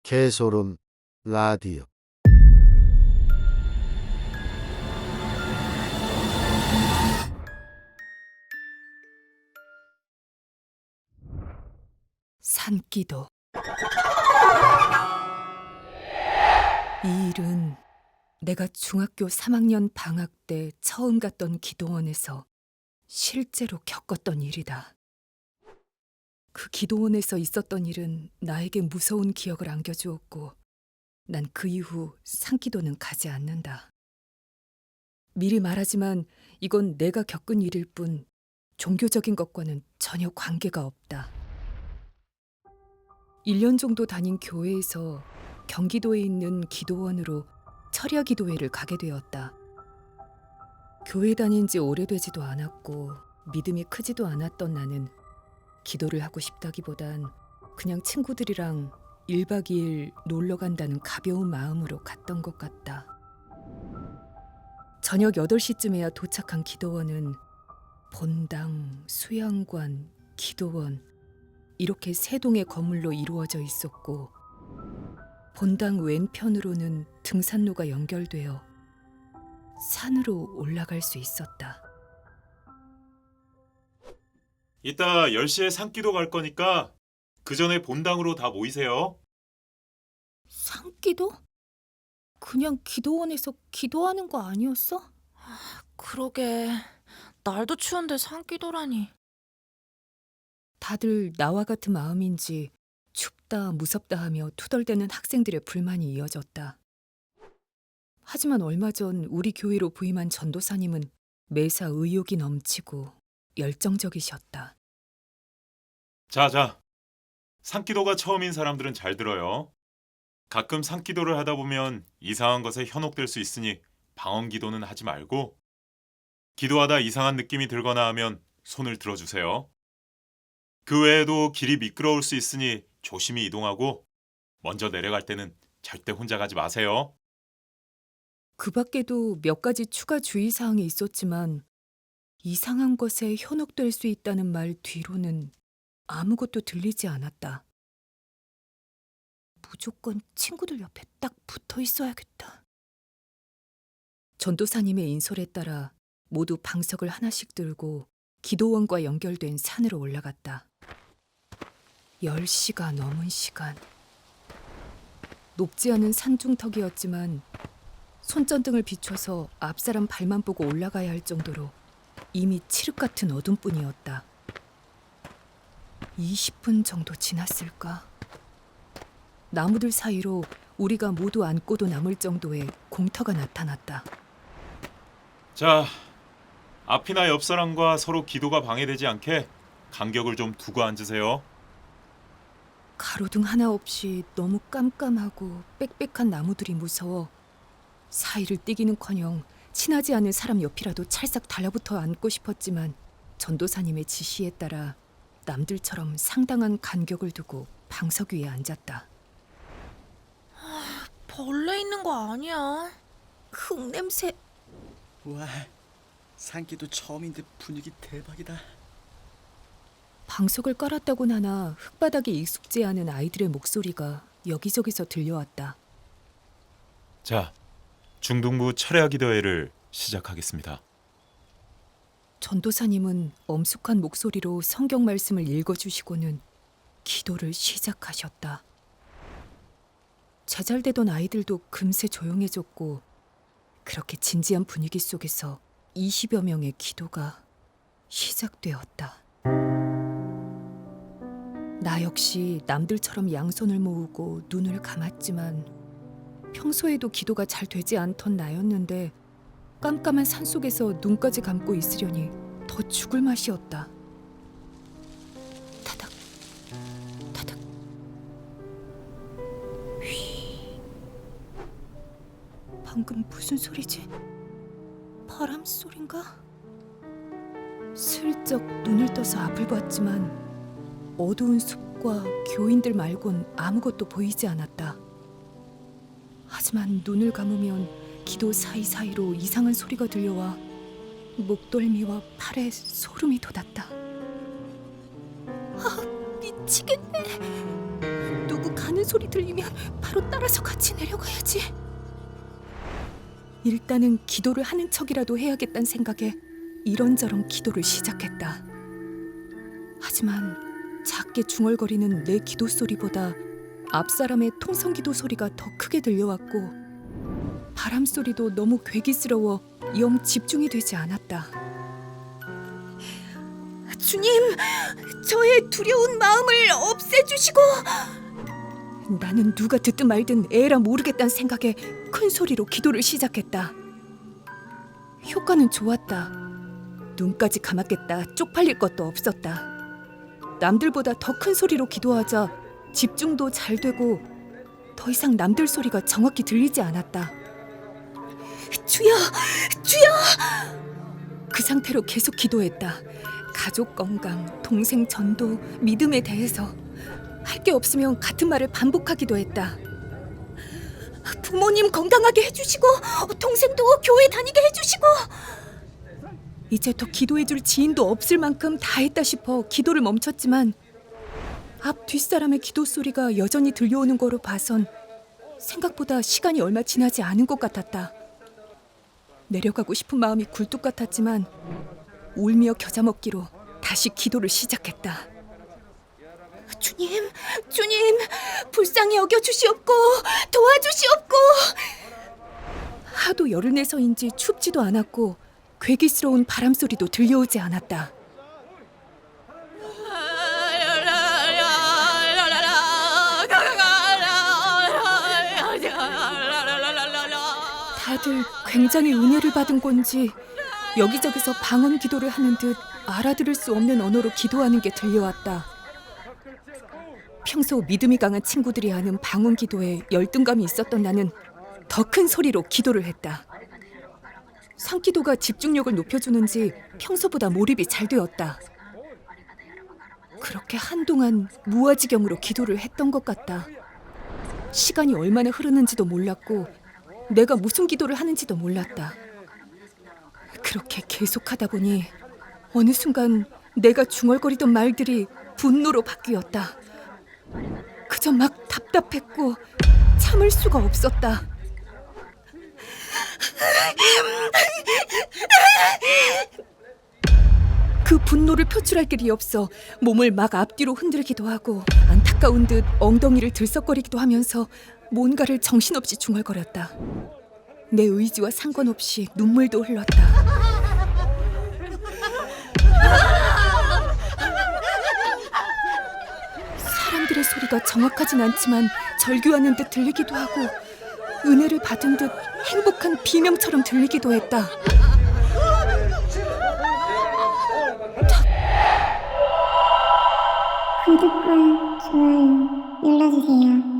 개소름 라디오. 산기도. 이 일은 내가 중학교 3학년 방학 때 처음 갔던 기도원에서 실제로 겪었던 일이다. 그 기도원에서 있었던 일은 나에게 무서운 기억을 안겨주었고 난 그 이후 산기도는 가지 않는다. 미리 말하지만 이건 내가 겪은 일일 뿐 종교적인 것과는 전혀 관계가 없다. 1년 정도 다닌 교회에서 경기도에 있는 기도원으로 철야 기도회를 가게 되었다. 교회 다닌 지 오래되지도 않았고 믿음이 크지도 않았던 나는 기도를 하고 싶다기보단 그냥 친구들이랑 1박 2일 놀러 간다는 가벼운 마음으로 갔던 것 같다. 저녁 8시쯤에야 도착한 기도원은 본당, 수양관, 기도원 이렇게 세 동의 건물로 이루어져 있었고 본당 왼편으로는 등산로가 연결되어 산으로 올라갈 수 있었다. 이따 10시에 산기도 갈 거니까 그 전에 본당으로 다 모이세요. 산기도? 그냥 기도원에서 기도하는 거 아니었어? 그러게. 날도 추운데 산기도라니. 다들 나와 같은 마음인지 춥다 무섭다 하며 투덜대는 학생들의 불만이 이어졌다. 하지만 얼마 전 우리 교회로 부임한 전도사님은 매사 의욕이 넘치고 열정적이셨다. 자. 산기도가 처음인 사람들은 잘 들어요. 가끔 산기도를 하다 보면 이상한 것에 현혹될 수 있으니 방언기도는 하지 말고 기도하다 이상한 느낌이 들거나 하면 손을 들어주세요. 그 외에도 길이 미끄러울 수 있으니 조심히 이동하고 먼저 내려갈 때는 절대 혼자 가지 마세요. 그 밖에도 몇 가지 추가 주의사항이 있었지만 이상한 것에 현혹될 수 있다는 말 뒤로는 아무것도 들리지 않았다. 무조건 친구들 옆에 딱 붙어 있어야겠다. 전도사님의 인솔에 따라 모두 방석을 하나씩 들고 기도원과 연결된 산으로 올라갔다. 10시가 넘은 시간. 높지 않은 산중턱이었지만 손전등을 비춰서 앞사람 발만 보고 올라가야 할 정도로 이미 칠흑 같은 어둠뿐이었다. 20분 정도 지났을까? 나무들 사이로 우리가 모두 안고도 남을 정도의 공터가 나타났다. 자, 앞이나 옆 사람과 서로 기도가 방해되지 않게 간격을 좀 두고 앉으세요. 가로등 하나 없이 너무 깜깜하고 빽빽한 나무들이 무서워 사이를 띠기는커녕 친하지 않은 사람 옆이라도 찰싹 달라붙어 앉고 싶었지만 전도사님의 지시에 따라 남들처럼 상당한 간격을 두고 방석 위에 앉았다. 벌레 있는 거 아니야? 흙냄새. 와, 산기도 처음인데 분위기 대박이다. 방석을 깔았다고 하나 흙바닥에 익숙지 않은 아이들의 목소리가 여기저기서 들려왔다. 자, 중등부 철야 기도회를 시작하겠습니다. 전도사님은 엄숙한 목소리로 성경 말씀을 읽어주시고는 기도를 시작하셨다. 제잘되던 아이들도 금세 조용해졌고 그렇게 진지한 분위기 속에서 20여 명의 기도가 시작되었다. 나 역시 남들처럼 양손을 모으고 눈을 감았지만 평소에도 기도가 잘 되지 않던 나였는데 깜깜한 산속에서 눈까지 감고 있으려니 더 죽을 맛이었다. 타닥, 타닥. 휘. 방금 무슨 소리지? 바람 소린가? 슬쩍 눈을 떠서 앞을 봤지만 어두운 숲과 교인들 말곤 아무것도 보이지 않았다. 하지만 눈을 감으면 기도 사이사이로 이상한 소리가 들려와 목덜미와 팔에 소름이 돋았다. 아, 미치겠네. 누구 가는 소리 들리면 바로 따라서 같이 내려가야지. 일단은 기도를 하는 척이라도 해야겠다는 생각에 이런저런 기도를 시작했다. 하지만 작게 중얼거리는 내 기도 소리보다 앞사람의 통성기도 소리가 더 크게 들려왔고 바람 소리도 너무 괴기스러워 영 집중이 되지 않았다. 주님, 저의 두려운 마음을 없애주시고. 나는 누가 듣든 말든 에라 모르겠다는 생각에 큰 소리로 기도를 시작했다. 효과는 좋았다. 눈까지 감았겠다 쪽팔릴 것도 없었다. 남들보다 더 큰 소리로 기도하자 집중도 잘 되고 더 이상 남들 소리가 정확히 들리지 않았다. 주여! 주여! 그 상태로 계속 기도했다. 가족 건강, 동생 전도, 믿음에 대해서 할 게 없으면 같은 말을 반복하기도 했다. 부모님 건강하게 해주시고 동생도 교회 다니게 해주시고. 이제 더 기도해줄 지인도 없을 만큼 다 했다 싶어 기도를 멈췄지만 앞 뒷사람의 기도 소리가 여전히 들려오는 거로 봐선 생각보다 시간이 얼마 지나지 않은 것 같았다. 내려가고 싶은 마음이 굴뚝 같았지만 울며 겨자 먹기로 다시 기도를 시작했다. 주님, 주님, 불쌍히 여겨주시옵고 도와주시옵고. 하도 열을 내서인지 춥지도 않았고 괴기스러운 바람 소리도 들려오지 않았다. 다들 굉장히 은혜를 받은 건지 여기저기서 방언 기도를 하는 듯 알아들을 수 없는 언어로 기도하는 게 들려왔다. 평소 믿음이 강한 친구들이 하는 방언 기도에 열등감이 있었던 나는 더 큰 소리로 기도를 했다. 상기도가 집중력을 높여주는지 평소보다 몰입이 잘 되었다. 그렇게 한동안 무아지경으로 기도를 했던 것 같다. 시간이 얼마나 흐르는지도 몰랐고 내가 무슨 기도를 하는지도 몰랐다. 그렇게 계속하다 보니 어느 순간 내가 중얼거리던 말들이 분노로 바뀌었다. 그저 막 답답했고 참을 수가 없었다. 그 분노를 표출할 길이 없어 몸을 막 앞뒤로 흔들기도 하고 안타까운 듯 엉덩이를 들썩거리기도 하면서 뭔가를 정신없이 중얼거렸다. 내 의지와 상관없이 눈물도 흘렀다. 사람들의 소리가 정확하진 않지만 절규하는 듯 들리기도 하고 은혜를 받은 듯 행복한 비명처럼 들리기도 했다. 구독과 좋아요 눌러주세요.